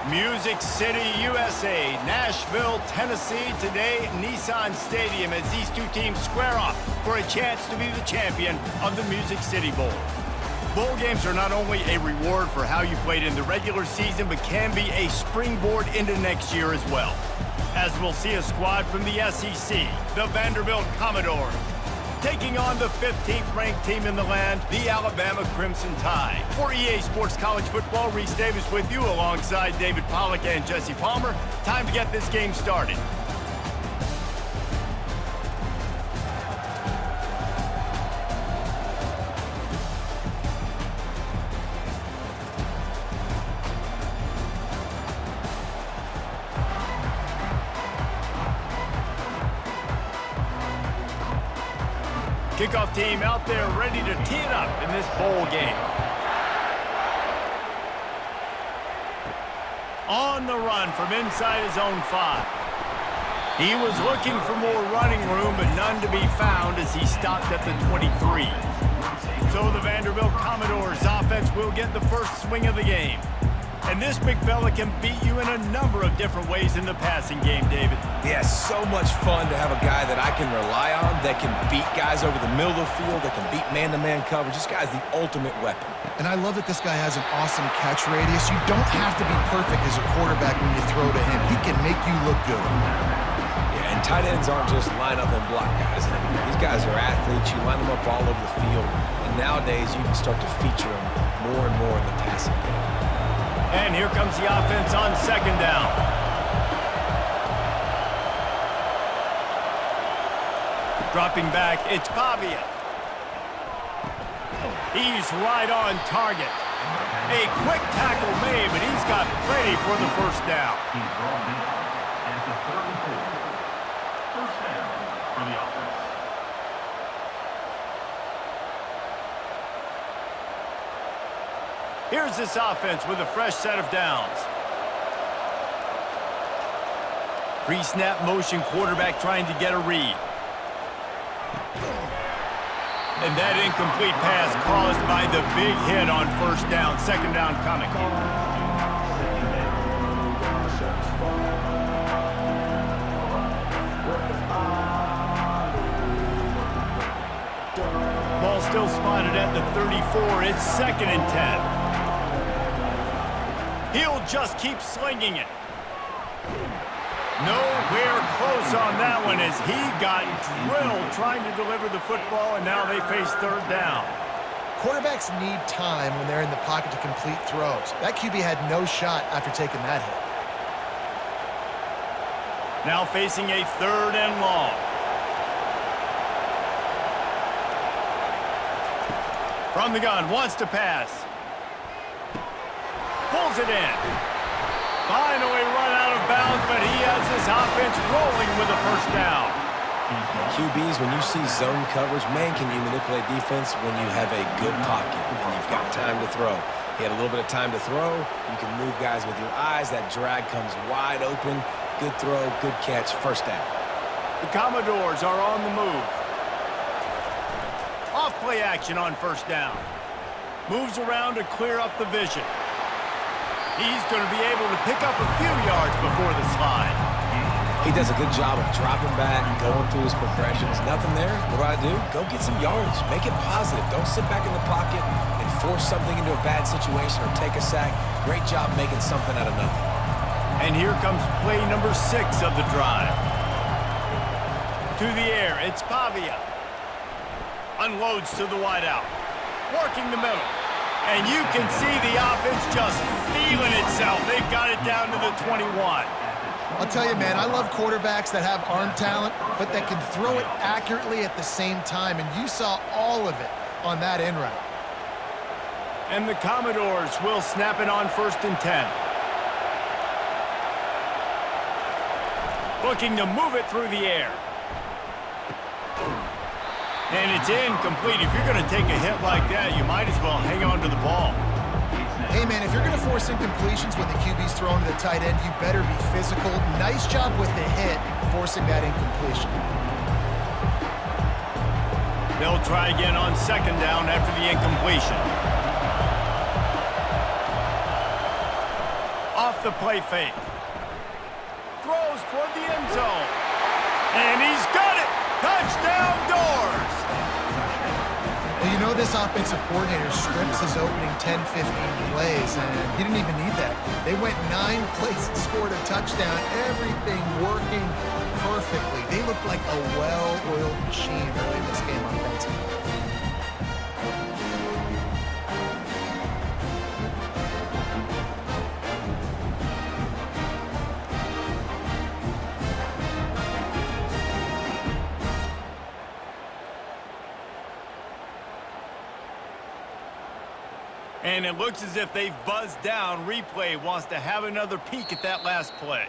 Music City, USA, Nashville, Tennessee. Today, Nissan Stadium as these two teams square off for a chance to be the champion of the Music City Bowl. Bowl games are not only a reward for how you played in the regular season, but can be a springboard into next year as well. As we'll see a squad from the SEC, the Vanderbilt Commodores, taking on the 15th-ranked team in the land, the Alabama Crimson Tide. For EA Sports College Football, Reese Davis with you alongside David Pollack and Jesse Palmer. Time to get this game started. Kickoff team out there ready to tee it up in this bowl game. On the run from inside his own 5. He was looking for more running room, but none to be found as he stopped at the 23. So the Vanderbilt Commodores offense will get the first swing of the game. And this big fella can beat you in a number of different ways in the passing game, David. Yeah, so much fun to have a guy that I can rely on, that can beat guys over the middle of the field, that can beat man-to-man coverage. This guy's the ultimate weapon. And I love that this guy has an awesome catch radius. You don't have to be perfect as a quarterback when you throw to him. He can make you look good. Yeah, and tight ends aren't just line up and block guys. These guys are athletes. You line them up all over the field. And nowadays, you can start to feature them more and more in the passing game. And here comes the offense on second down. Dropping back, it's Pavia. He's right on target. A quick tackle made, but he's got plenty for the first down. He's brought in at the 34. First down for the offense. Here's this offense with a fresh set of downs. Pre-snap motion, quarterback trying to get a read. And that incomplete pass caused by the big hit on first down. Second down coming. Ball still spotted at the 34. It's 2nd and 10. He'll just keep slinging it. Nowhere close on that one as he got drilled trying to deliver the football, and now they face third down. Quarterbacks need time when they're in the pocket to complete throws. That QB had no shot after taking that hit. Now facing a 3rd and long. From the gun, wants to pass. Pulls it in. Finally run out of bounds, but he has his offense rolling with a first down. QBs, when you see zone coverage, man, can you manipulate defense when you have a good pocket and you've got time to throw. He had a little bit of time to throw. You can move guys with your eyes. That drag comes wide open. Good throw, good catch, first down. The Commodores are on the move. Off play action on first down. Moves around to clear up the vision. He's going to be able to pick up a few yards before the slide. He does a good job of dropping back, going through his progressions. Nothing there. What do? Go get some yardage. Make it positive. Don't sit back in the pocket and force something into a bad situation or take a sack. Great job making something out of nothing. And here comes play number 6 of the drive. To the air, it's Pavia. Unloads to the wideout. Working the middle. And you can see the offense just feeling itself. They've got it down to the 21. I'll tell you, man, I love quarterbacks that have arm talent, but that can throw it accurately at the same time. And you saw all of it on that in route. And the Commodores will snap it on 1st and 10. Looking to move it through the air. And it's incomplete. If you're going to take a hit like that, you might as well hang on to the ball. Hey, man, if you're going to force incompletions when the QB's thrown to the tight end, you better be physical. Nice job with the hit, forcing that incompletion. They'll try again on 2nd down after the incompletion. Off off the play fake. Throws toward the end zone. And he's got it! Touchdown Doors! Well, you know this offensive coordinator scripts his opening 10, 15 plays, and he didn't even need that. They went 9 plays and scored a touchdown. Everything working perfectly. They looked like a well-oiled machine early in this game offensively. And it looks as if they've buzzed down. Replay wants to have another peek at that last play.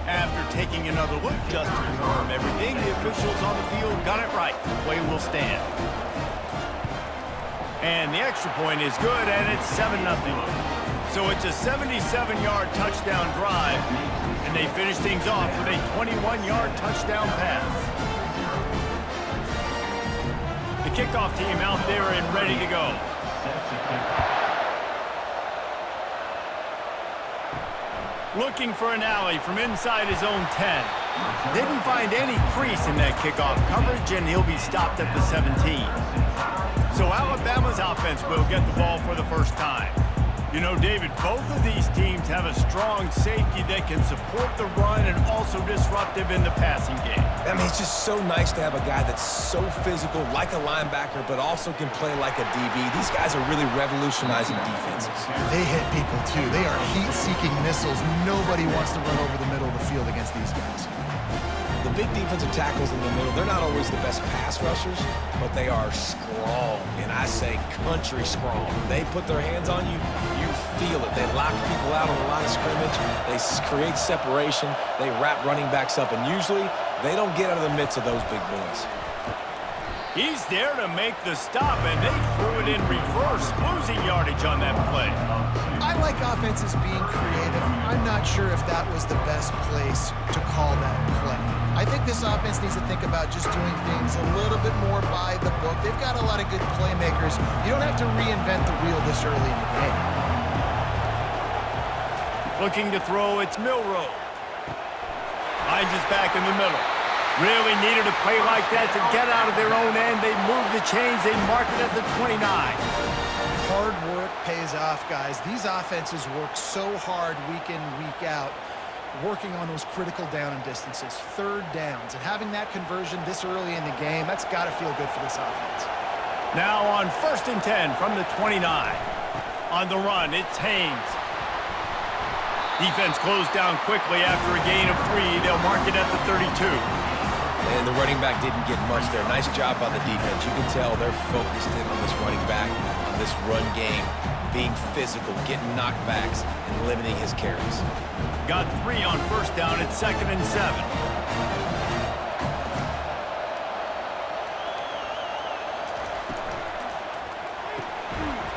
After taking another look just to confirm everything, the officials on the field got it right. Play will stand. And the extra point is good, and it's 7-0. So it's a 77-yard touchdown drive, and they finish things off with a 21-yard touchdown pass. The kickoff team out there and ready to go. Looking for an alley from inside his own 10. Didn't find any crease in that kickoff coverage, and he'll be stopped at the 17. So Alabama's offense will get the ball for the first time. You know, David, both of these teams have a strong safety that can support the run and also disruptive in the passing game. I mean, it's just so nice to have a guy that's so physical, like a linebacker, but also can play like a DB. These guys are really revolutionizing defenses. They hit people, too. They are heat-seeking missiles. Nobody wants to run over the middle of the field against these guys. The big defensive tackles in the middle, they're not always the best pass rushers, but they are strong, and I say country strong. They put their hands on you, you feel it. They lock people out on the line of scrimmage. They create separation. They wrap running backs up, and usually they don't get out of the midst of those big boys. He's there to make the stop, and they threw it in reverse, losing yardage on that play. I like offenses being creative. I'm not sure if that was the best place to call that play. I think this offense needs to think about just doing things a little bit more by the book. They've got a lot of good playmakers. You don't have to reinvent the wheel this early in the game. Looking to throw, it's Milroe. Hines is back in the middle. Really needed a play like that to get out of their own end. They move the chains. They mark it at the 29. Hard work pays off, guys. These offenses work so hard week in, week out, working on those critical down and distances, third downs, and having that conversion this early in the game, that's got to feel good for this offense. Now on 1st and 10 from the 29. On the run, it's Haynes. Defense closed down quickly after a gain of 3. They'll mark it at the 32. And the running back didn't get much there. Nice job by the defense. You can tell they're focused in on this running back, on this run game, being physical, getting knockbacks, and limiting his carries. Got 3 on 1st down. It's 2nd and 7.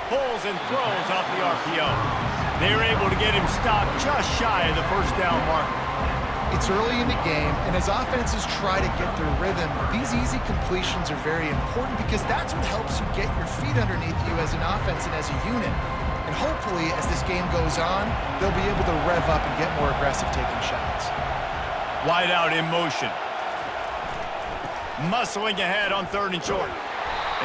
Pulls and throws off the RPO. They were able to get him stopped just shy of the 1st down marker. It's early in the game, and as offenses try to get their rhythm, these easy completions are very important because that's what helps you get your feet underneath you as an offense and as a unit. And hopefully, as this game goes on, they'll be able to rev up and get more aggressive taking shots. Wide out in motion. Muscling ahead on 3rd and short.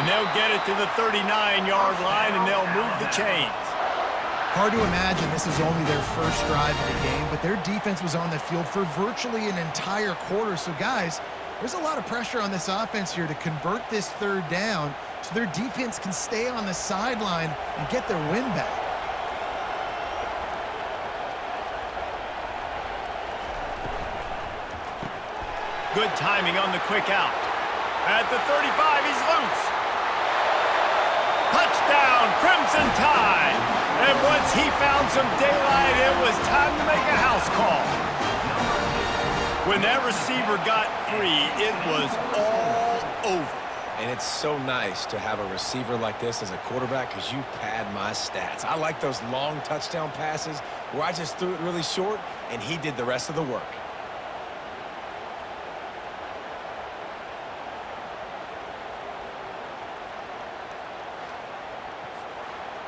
And they'll get it to the 39-yard line, and they'll move the chains. Hard to imagine this is only their first drive of the game, but their defense was on the field for virtually an entire quarter. So, guys, there's a lot of pressure on this offense here to convert this 3rd down so their defense can stay on the sideline and get their win back. Good timing on the quick out. At the 35, he's loose. Touchdown, Crimson Tide. And once he found some daylight, it was time to make a house call. When that receiver got free, it was all over. And it's so nice to have a receiver like this as a quarterback because you pad my stats. I like those long touchdown passes where I just threw it really short and he did the rest of the work.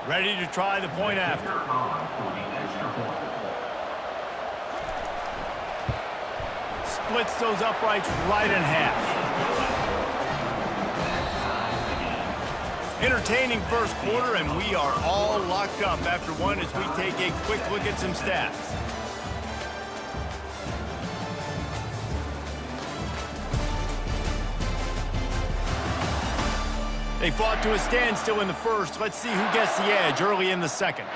Ready to try the point after. Splits those uprights right in half. Entertaining first quarter, and we are all locked up after one as we take a quick look at some stats. They fought to a standstill in the first. Let's see who gets the edge early in the second.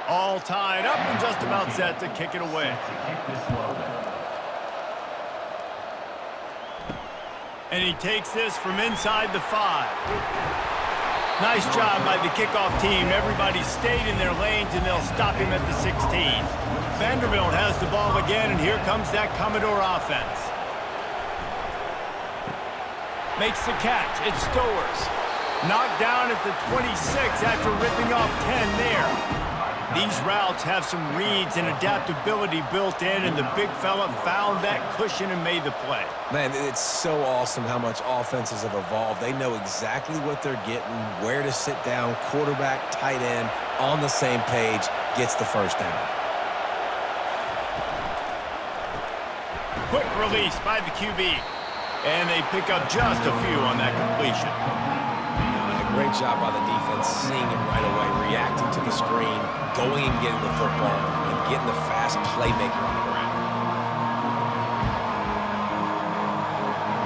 All tied up and just about set to kick it away. And he takes this from inside the 5. Nice job by the kickoff team. Everybody stayed in their lanes, and they'll stop him at the 16. Vanderbilt has the ball again, and here comes that Commodore offense. Makes the catch. It's Stowers. Knocked down at the 26 after ripping off 10 there. These routes have some reads and adaptability built in, and the big fella found that cushion and made the play. Man, it's so awesome how much offenses have evolved. They know exactly what they're getting, where to sit down, quarterback, tight end, on the same page, gets the first down. Quick release by the QB, and they pick up just a few on that completion. Great job by the defense, seeing it right away, reacting to the screen, going and getting the football, and getting the fast playmaker on the ground.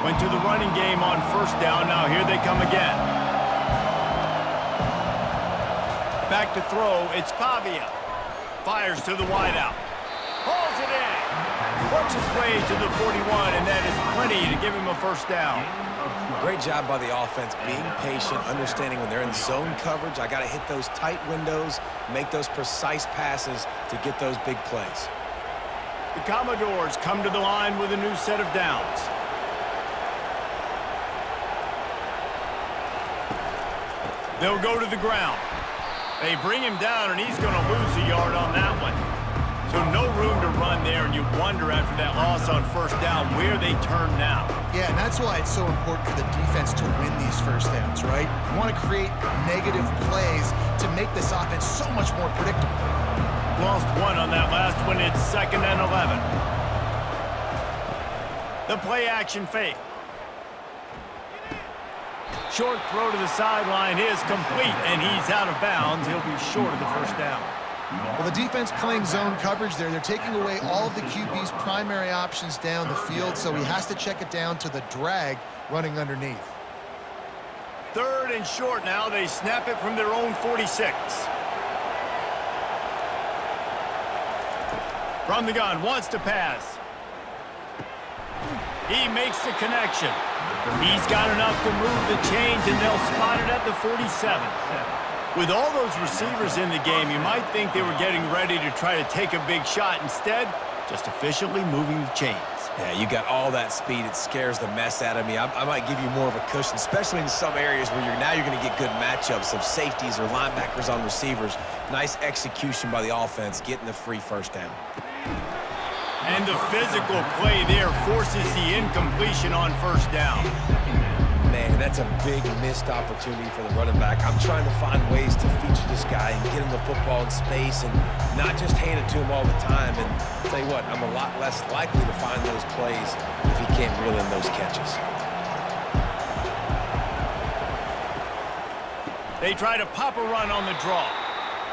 Went to the running game on first down. Now here they come again. Back to throw. It's Pavia. Fires to the wideout. Hauls it in. Works his way to the 41, and that is plenty to give him a first down. Great job by the offense, being patient, understanding when they're in zone coverage, I got to hit those tight windows, make those precise passes to get those big plays. The Commodores come to the line with a new set of downs. They'll go to the ground. They bring him down, and he's going to lose a yard on that one. So no room to run there, and you wonder after that loss on first down where they turn now. Yeah, and that's why it's so important for the defense to win these first downs, right? You want to create negative plays to make this offense so much more predictable. Lost one on that last one. It's 2nd and 11. The play action fake. Short throw to the sideline is complete, and he's out of bounds. He'll be short of the first down. Well, the defense playing zone coverage there. They're taking away all of the QB's primary options down the field, so he has to check it down to the drag running underneath. 3rd and short now. They snap it from their own 46. From the gun, wants to pass. He makes the connection. He's got enough to move the chains, and they'll spot it at the 47. With all those receivers in the game, you might think they were getting ready to try to take a big shot. Instead, just efficiently moving the chains. Yeah, you got all that speed. It scares the mess out of me. I might give you more of a cushion, especially in some areas where you're going to get good matchups of safeties or linebackers on receivers. Nice execution by the offense, getting the free first down. And the physical play there forces the incompletion on first down. Man, that's a big missed opportunity for the running back. I'm trying to find ways to feature this guy and get him the football in space and not just hand it to him all the time. And I'll tell you what, I'm a lot less likely to find those plays if he can't reel in those catches. They try to pop a run on the draw.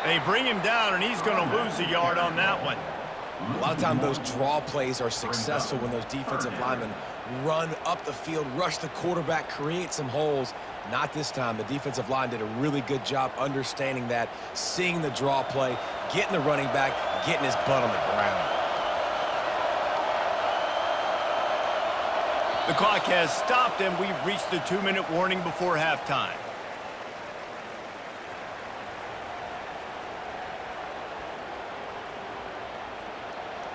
They bring him down, and he's going to lose a yard on that one. A lot of times those draw plays are successful when those defensive linemen run up the field, rush the quarterback, create some holes. Not this time. The defensive line did a really good job understanding that, seeing the draw play, getting the running back, getting his butt on the ground. The clock has stopped, and we've reached the 2-minute warning before halftime.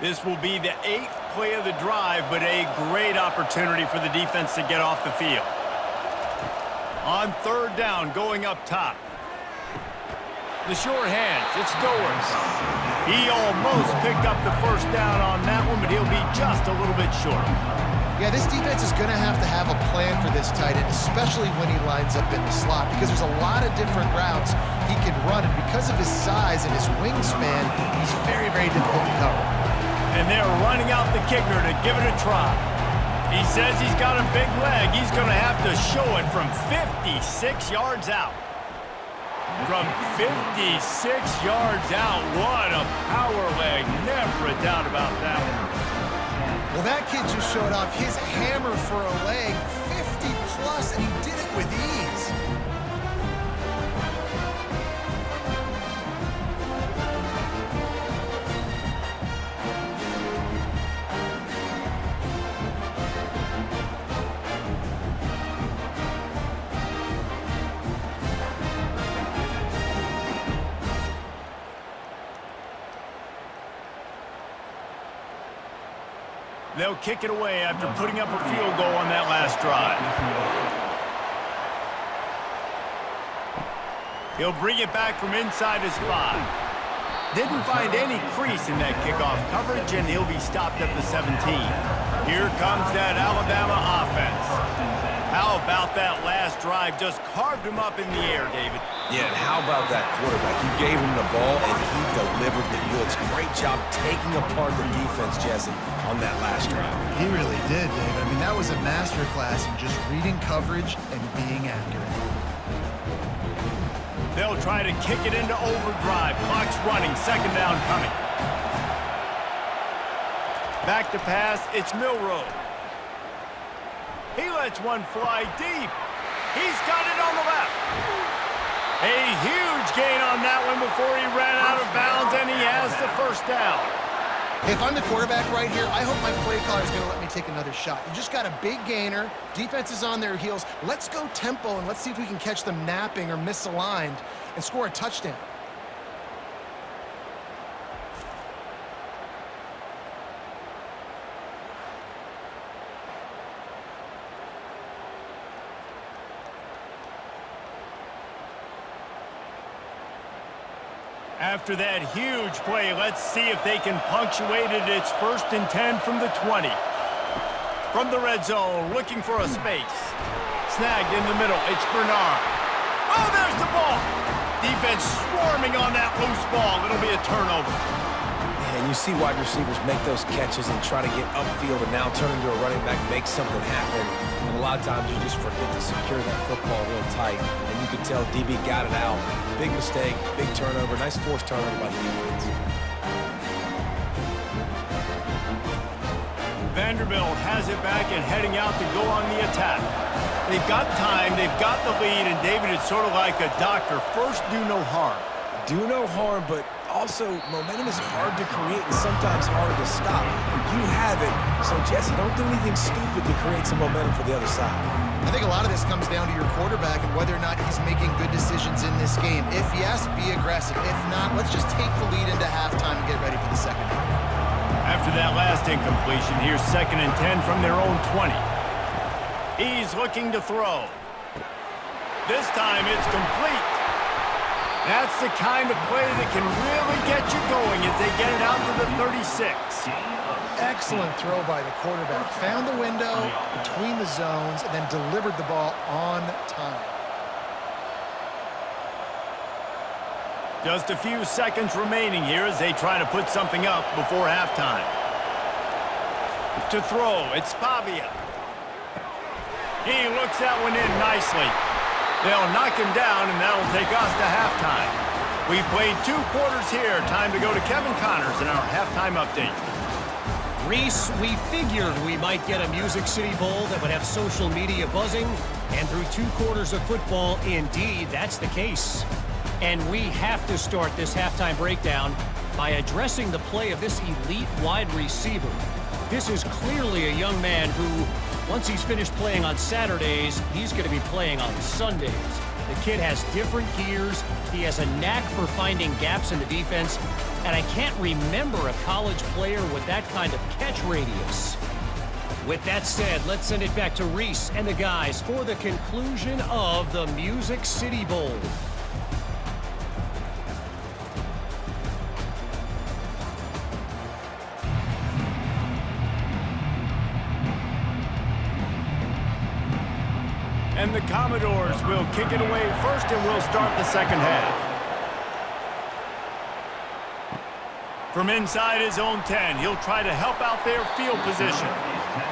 This will be the 8th play of the drive, but a great opportunity for the defense to get off the field. On 3rd down, going up top. The short hands, it's Stowers. He almost picked up the first down on that one, but he'll be just a little bit short. Yeah, this defense is going to have a plan for this tight end, especially when he lines up in the slot, because there's a lot of different routes he can run, and because of his size and his wingspan, he's very, very difficult to cover. And they're running out the kicker to give it a try. He says he's got a big leg. He's going to have to show it from 56 yards out. From 56 yards out, what a power leg. Never a doubt about that one. Well, that kid just showed off his hammer for a leg, 50 plus, and he did it with ease. They'll kick it away after putting up a field goal on that last drive. He'll bring it back from inside his 5. Didn't find any crease in that kickoff coverage, and he'll be stopped at the 17. Here comes that Alabama offense. How about that last drive? Just carved him up in the air, David. Yeah, and how about that quarterback? You gave him the ball, and he delivered the goods. Great job taking apart the defense, Jesse, on that last drive. He really did, David. I mean, that was a masterclass in just reading coverage and being accurate. They'll try to kick it into overdrive. Clock's running. Second down coming. Back to pass. It's Milroe. He lets one fly deep. He's got it on the left. A huge gain on that one before he ran out of bounds, and he has the first down. If I'm the quarterback right here, I hope my play caller is going to let me take another shot. You just got a big gainer. Defense is on their heels. Let's go tempo, and let's see if we can catch them napping or misaligned and score a touchdown. After that huge play, let's see if they can punctuate it. It's 1st and 10 from the 20. From the red zone, looking for a space. Snagged in the middle. It's Bernard. Oh, there's the ball. Defense swarming on that loose ball. It'll be a turnover. And you see wide receivers make those catches and try to get upfield and now turn into a running back, make something happen. And a lot of times you just forget to secure that football real tight. And you can tell DB got it out. Big mistake, big turnover, nice forced turnover by the defense. Vanderbilt has it back and heading out to go on the attack. They've got time, they've got the lead, and David, it's sort of like a doctor. First, do no harm. Do no harm, but also momentum is hard to create and sometimes hard to stop. You have it, so Jesse, don't do anything stupid to create some momentum for the other side. I think a lot of this comes down to your quarterback and whether or not he's making good decisions in this game. If yes, be aggressive. If not, let's just take the lead into halftime and get ready for the second half. After that last incompletion, here's 2nd and 10 from their own 20. He's looking to throw. This time it's complete. That's the kind of play that can really get you going as they get it out to the 36. Excellent throw by the quarterback. Found the window between the zones and then delivered the ball on time. Just a few seconds remaining here as they try to put something up before halftime. To throw, it's Pavia. He looks that one in nicely. They'll knock him down, and that'll take us to halftime. We've played 2 quarters here. Time to go to Kevin Connors in our halftime update. Reese, we figured we might get a Music City Bowl that would have social media buzzing, and through 2 quarters of football, indeed, that's the case. And we have to start this halftime breakdown by addressing the play of this elite wide receiver. This is clearly a young man who, once he's finished playing on Saturdays, he's going to be playing on Sundays. The kid has different gears. He has a knack for finding gaps in the defense. And I can't remember a college player with that kind of catch radius. With that said, let's send it back to Reese and the guys for the conclusion of the Music City Bowl. And the Commodores will kick it away first, and we'll start the second half. From inside his own 10, he'll try to help out their field position.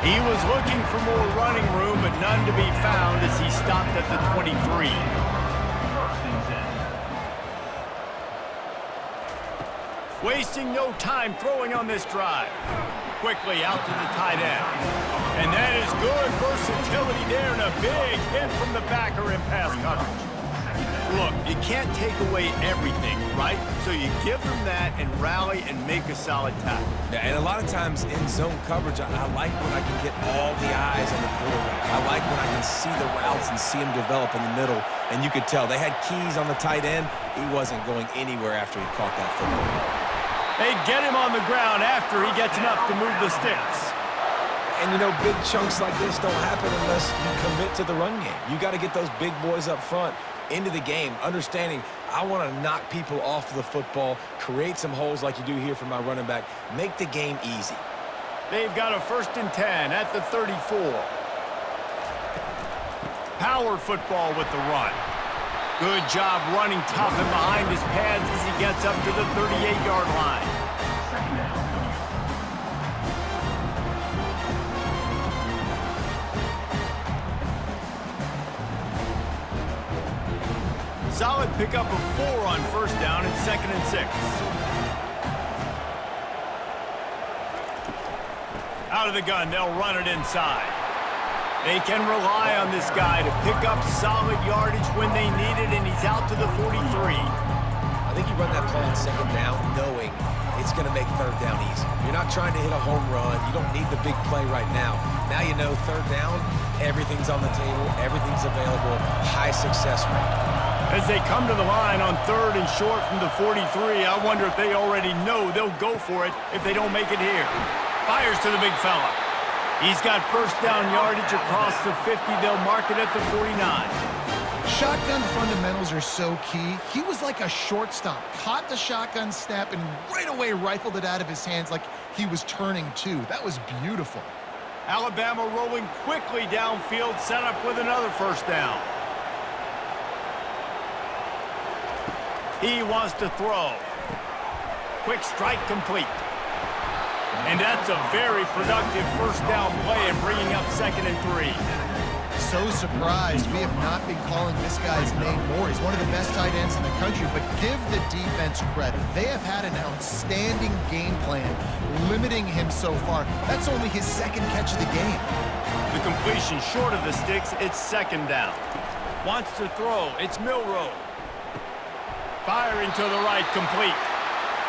He was looking for more running room, but none to be found as he stopped at the 23. Wasting no time throwing on this drive. Quickly out to the tight end. And that is good versatility there, and a big hit from the backer in pass coverage. Look, you can't take away everything, right? So you give them that and rally and make a solid tackle. Yeah, and a lot of times in zone coverage, I like when I can get all the eyes on the quarterback. I like when I can see the routes and see him develop in the middle. And you could tell they had keys on the tight end. He wasn't going anywhere after he caught that football. They get him on the ground after he gets enough to move the sticks. And, you know, big chunks like this don't happen unless you commit to the run game. You got to get those big boys up front into the game, understanding I want to knock people off the football, create some holes like you do here for my running back, make the game easy. They've got a 1st and 10 at the 34. Power football with the run. Good job running tough and behind his pads as he gets up to the 38-yard line. Solid pickup of 4 on 1st down and 2nd and 6. Out of the gun, they'll run it inside. They can rely on this guy to pick up solid yardage when they need it, and he's out to the 43. I think you run that play on 2nd down knowing it's going to make 3rd down easy. You're not trying to hit a home run. You don't need the big play right now. Now you know 3rd down, everything's on the table, everything's available, high success rate. As they come to the line on 3rd and short from the 43, I wonder if they already know they'll go for it if they don't make it here. Fires to the big fella. He's got 1st down yardage across the 50. They'll mark it at the 49. Shotgun fundamentals are so key. He was like a shortstop. Caught the shotgun snap and right away rifled it out of his hands like he was turning two. That was beautiful. Alabama rolling quickly downfield, set up with another 1st down. He wants to throw. Quick strike complete. And that's a very productive 1st down play and bringing up 2nd and 3. So surprised we have not been calling this guy's name more. He's one of the best tight ends in the country, but give the defense credit. They have had an outstanding game plan limiting him so far. That's only his 2nd catch of the game. The completion short of the sticks, it's 2nd down. Wants to throw, it's Milroe. Firing to the right, complete.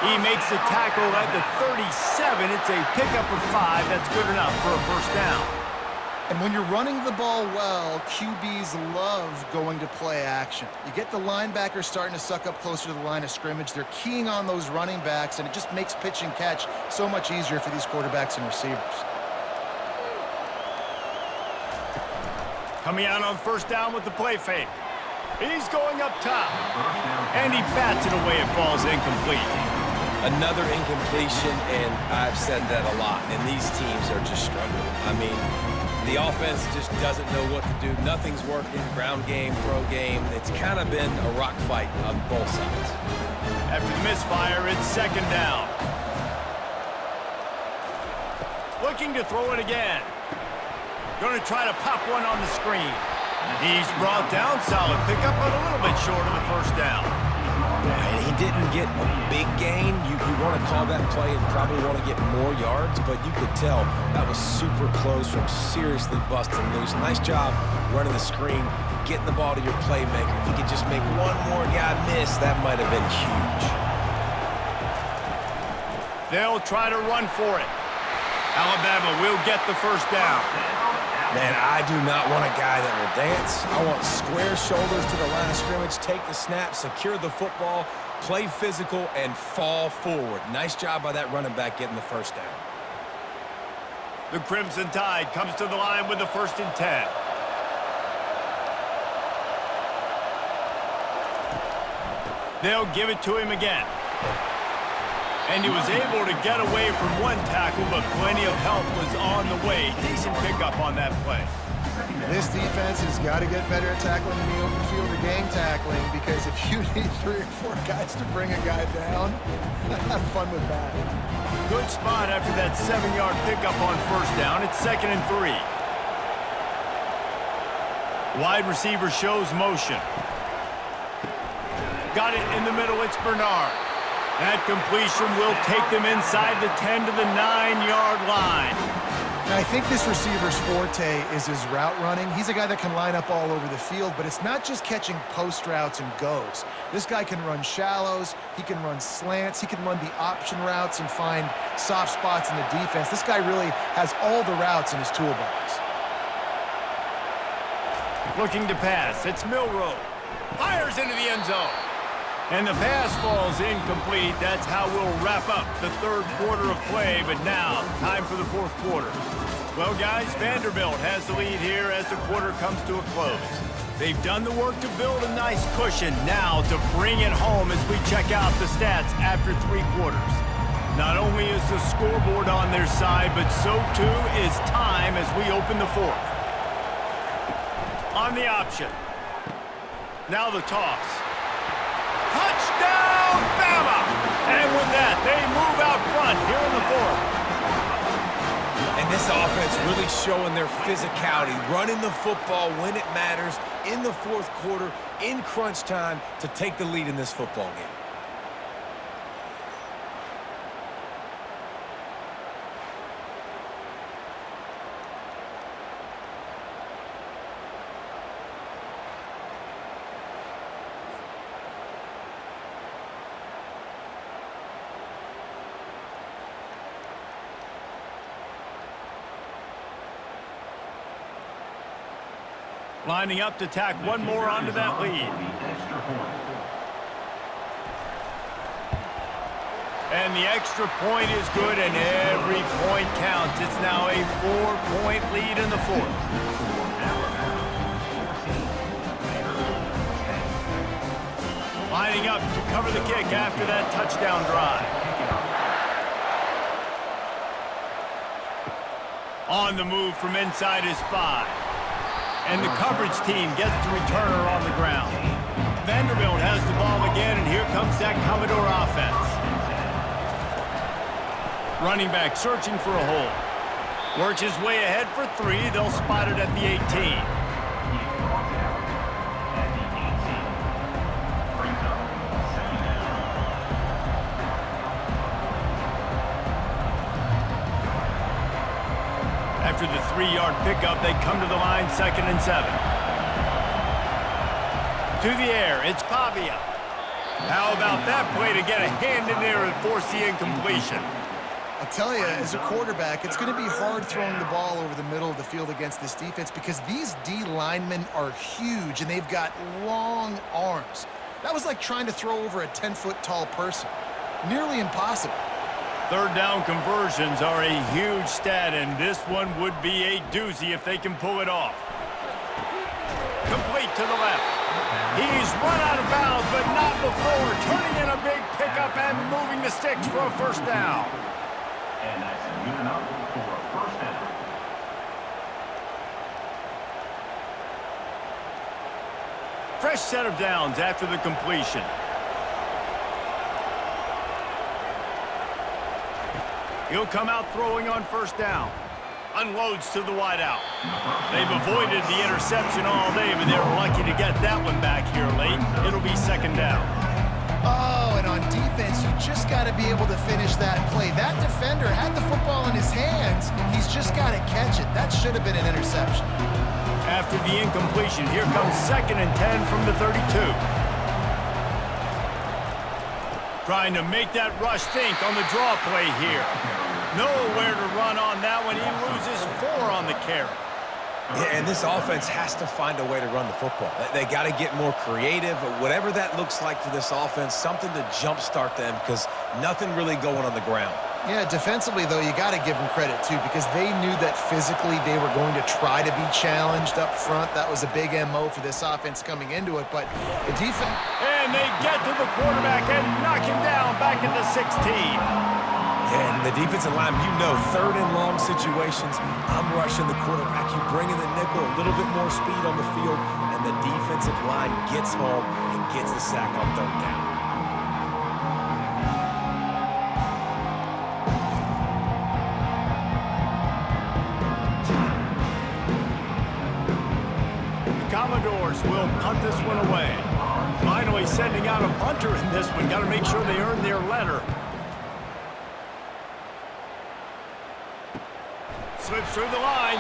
He makes the tackle at the 37. It's a pickup of 5. That's good enough for a 1st down. And when you're running the ball well, QBs love going to play action. You get the linebackers starting to suck up closer to the line of scrimmage. They're keying on those running backs, and it just makes pitch and catch so much easier for these quarterbacks and receivers. Coming out on 1st down with the play fake. He's going up top. And he bats it away. It falls incomplete. Another incompletion, and I've said that a lot, and these teams are just struggling. I mean, the offense just doesn't know what to do. Nothing's working. Ground game, throw game. It's kind of been a rock fight on both sides. After the misfire, it's 2nd down. Looking to throw it again. Going to try to pop one on the screen. He's brought down, solid pickup, but a little bit short of the 1st down. And he didn't get a big gain. You want to call that play and probably want to get more yards, but you could tell that was super close from seriously busting loose. Nice job running the screen, getting the ball to your playmaker. If you could just make one more guy miss, that might have been huge. They'll try to run for it. Alabama will get the 1st down. Man, I do not want a guy that will dance. I want square shoulders to the line of scrimmage, take the snap, secure the football, play physical, and fall forward. Nice job by that running back getting the 1st down. The Crimson Tide comes to the line with the 1st and 10. They'll give it to him again. And he was able to get away from one tackle, but plenty of help was on the way. Decent pickup on that play. This defense has got to get better at tackling in the open field or game tackling, because if you need 3 or 4 guys to bring a guy down, have fun with that. Good spot after that 7-yard pickup on first down. It's 2nd and 3. Wide receiver shows motion. Got it in the middle. It's Bernard. That completion will take them inside the 10 to the 9-yard line. I think this receiver's forte is his route running. He's a guy that can line up all over the field, but it's not just catching post routes and goes. This guy can run shallows, he can run slants, he can run the option routes and find soft spots in the defense. This guy really has all the routes in his toolbox. Looking to pass. It's Milroe. Fires into the end zone. And the pass falls incomplete. That's how we'll wrap up the 3rd quarter of play. But now, time for the 4th quarter. Well, guys, Vanderbilt has the lead here as the quarter comes to a close. They've done the work to build a nice cushion. Now to bring it home as we check out the stats after 3 quarters. Not only is the scoreboard on their side, but so too is time as we open the 4th. On the option. Now the toss. Touchdown, Bama! And with that, they move out front here in the 4th. And this offense really showing their physicality, running the football when it matters in the 4th quarter, in crunch time, to take the lead in this football game. Lining up to tack one more onto that lead. And the extra point is good, and every point counts. It's now a 4-point lead in the 4th. Lining up to cover the kick after that touchdown drive. On the move from inside his 5. And the coverage team gets the returner on the ground. Vanderbilt has the ball again, and here comes that Commodore offense. Running back searching for a hole. Works his way ahead for 3. They'll spot it at the 18. After the 3-yard pickup, they come to the line, 2nd and 7. To the air, it's Pavia. How about that play to get a hand in there and force the incompletion? I'll tell you, as a quarterback, it's going to be hard throwing the ball over the middle of the field against this defense, because these D linemen are huge and they've got long arms. That was like trying to throw over a 10-foot tall person. Nearly impossible. 3rd down conversions are a huge stat, and this one would be a doozy if they can pull it off. Complete to the left. He's run out of bounds, but not before turning in a big pickup and moving the sticks for a 1st down. And that's good enough for a 1st down. Fresh set of downs after the completion. He'll come out throwing on 1st down. Unloads to the wideout. They've avoided the interception all day, but they're lucky to get that one back here late. It'll be 2nd down. Oh, and on defense, you just got to be able to finish that play. That defender had the football in his hands. He's just got to catch it. That should have been an interception. After the incompletion, here comes 2nd and 10 from the 32. Trying to make that rush think on the draw play here. Nowhere to run on that one. He loses 4 on the carry. Yeah, and this offense has to find a way to run the football. They got to get more creative, whatever that looks like for this offense, something to jumpstart them, because nothing really going on the ground. Yeah, defensively, though, you got to give them credit, too, because they knew that physically they were going to try to be challenged up front. That was a big MO for this offense coming into it, but the defense... And they get to the quarterback and knock him down back at the 16. Yeah, and the defensive line, you know, third and long situations, I'm rushing the quarterback. You bring in the nickel, a little bit more speed on the field, and the defensive line gets home and gets the sack on third down. Commodores will punt this one away. Finally sending out a punter in this one. Got to make sure they earn their letter. Slips through the line.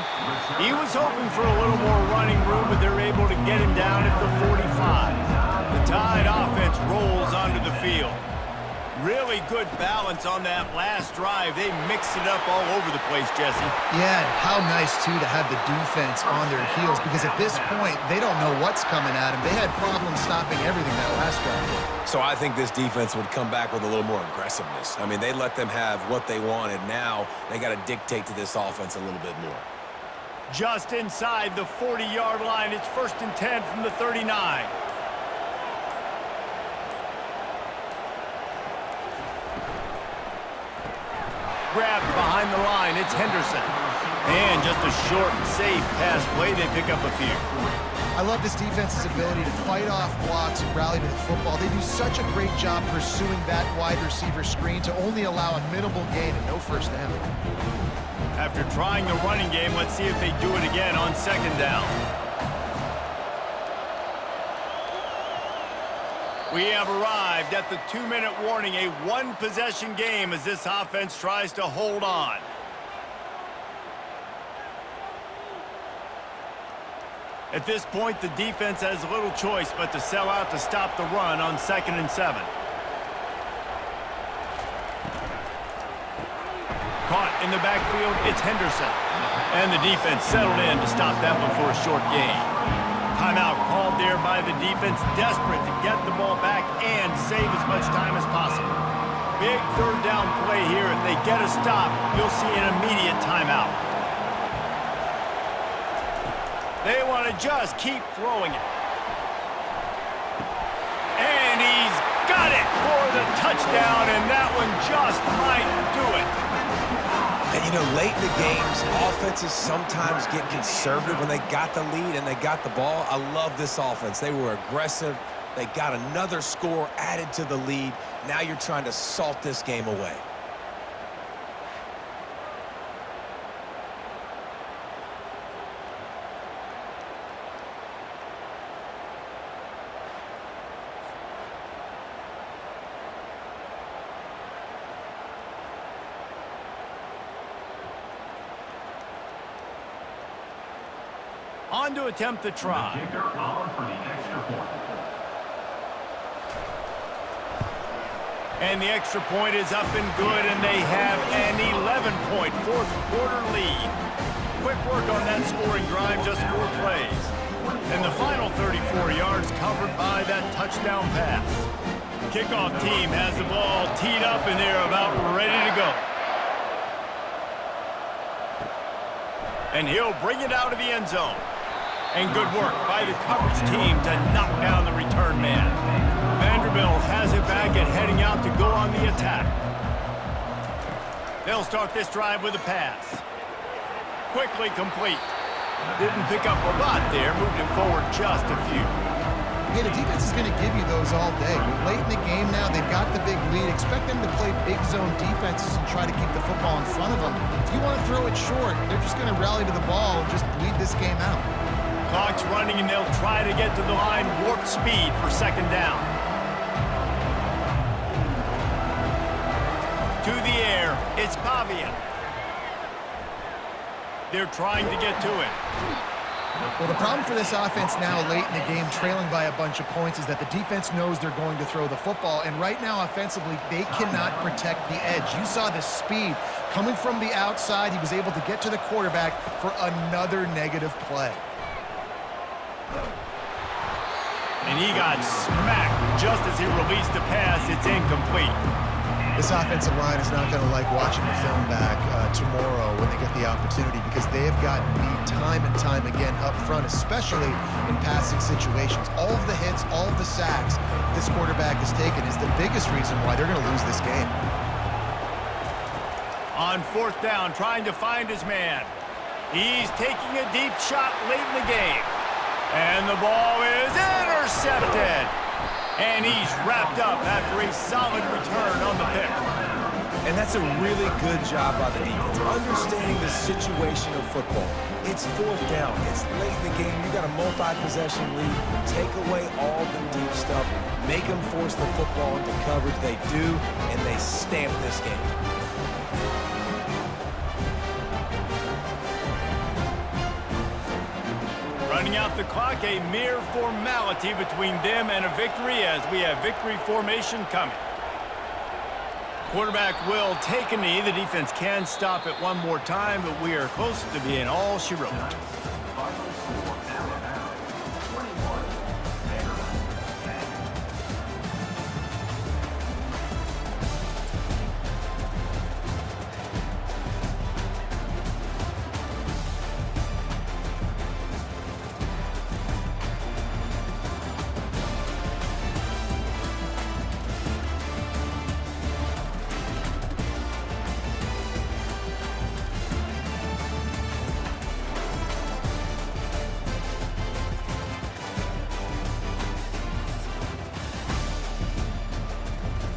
He was hoping for a little more running room, but they're able to get him down at the 45. The Tide offense rolls onto the field. Really good balance on that last drive. They mixed it up all over the place, Jesse. Yeah, how nice, too, to have the defense on their heels, because at this point, they don't know what's coming at them. They had problems stopping everything that last drive. So I think this defense would come back with a little more aggressiveness. I mean, they let them have what they wanted. Now they got to dictate to this offense a little bit more. Just inside the 40-yard line. It's 1st and 10 from the 39. Grabbed behind the line. It's Henderson. And just a short, safe pass play. They pick up a few. I love this defense's ability to fight off blocks and rally to the football. They do such a great job pursuing that wide receiver screen to only allow a minimal gain and no first down. After trying the running game, let's see if they do it again on 2nd down. We have arrived at the 2-minute warning, a one-possession game as this offense tries to hold on. At this point, the defense has little choice but to sell out to stop the run on 2nd and 7. Caught in the backfield, it's Henderson. And the defense settled in to stop that one for a short gain. Timeout called there by the defense, desperate to get the ball back and save as much time as possible. Big 3rd down play here. If they get a stop, you'll see an immediate timeout. They want to just keep throwing it. And he's got it for the touchdown, and that one just might do it. And, you know, late in the games, offenses sometimes get conservative when they got the lead and they got the ball. I love this offense. They were aggressive. They got another score added to the lead. Now you're trying to salt this game away. On to attempt the try. The kicker on for the extra point. And the extra point is up and good, and they have an 11-point fourth-quarter lead. Quick work on that scoring drive, just 4 plays. And the final 34 yards covered by that touchdown pass. Kickoff team has the ball teed up, and they're about ready to go. And he'll bring it out of the end zone. And good work by the coverage team to knock down the return man. Vanderbilt has it back and heading out to go on the attack. They'll start this drive with a pass. Quickly complete. Didn't pick up a lot there, moved it forward just a few. Yeah, the defense is going to give you those all day. Late in the game now, they've got the big lead. Expect them to play big zone defenses and try to keep the football in front of them. If you want to throw it short, they're just going to rally to the ball and just bleed this game out. Clock's running, and they'll try to get to the line, warp speed for 2nd down. To the air, it's Pavia. They're trying to get to it. Well, the problem for this offense now late in the game, trailing by a bunch of points, is that the defense knows they're going to throw the football. And right now, offensively, they cannot protect the edge. You saw the speed coming from the outside. He was able to get to the quarterback for another negative play. And he got smacked just as he released the pass. It's incomplete. This offensive line is not going to like watching the film back tomorrow when they get the opportunity, because they have gotten beat time and time again up front, especially in passing situations. All of the hits, all of the sacks this quarterback has taken is the biggest reason why they're going to lose this game. On 4th down, trying to find his man. He's taking a deep shot late in the game. And the ball is intercepted. And he's wrapped up after a solid return on the pick. And that's a really good job by the defense, understanding the situation of football. It's 4th down. It's late in the game. You got a multi-possession lead. Take away all the deep stuff. Make them force the football into coverage. They do, and they stamp this game. Running out the clock, a mere formality between them and a victory as we have victory formation coming. Quarterback will take a knee. The defense can stop it one more time, but we are close to being all she wrote.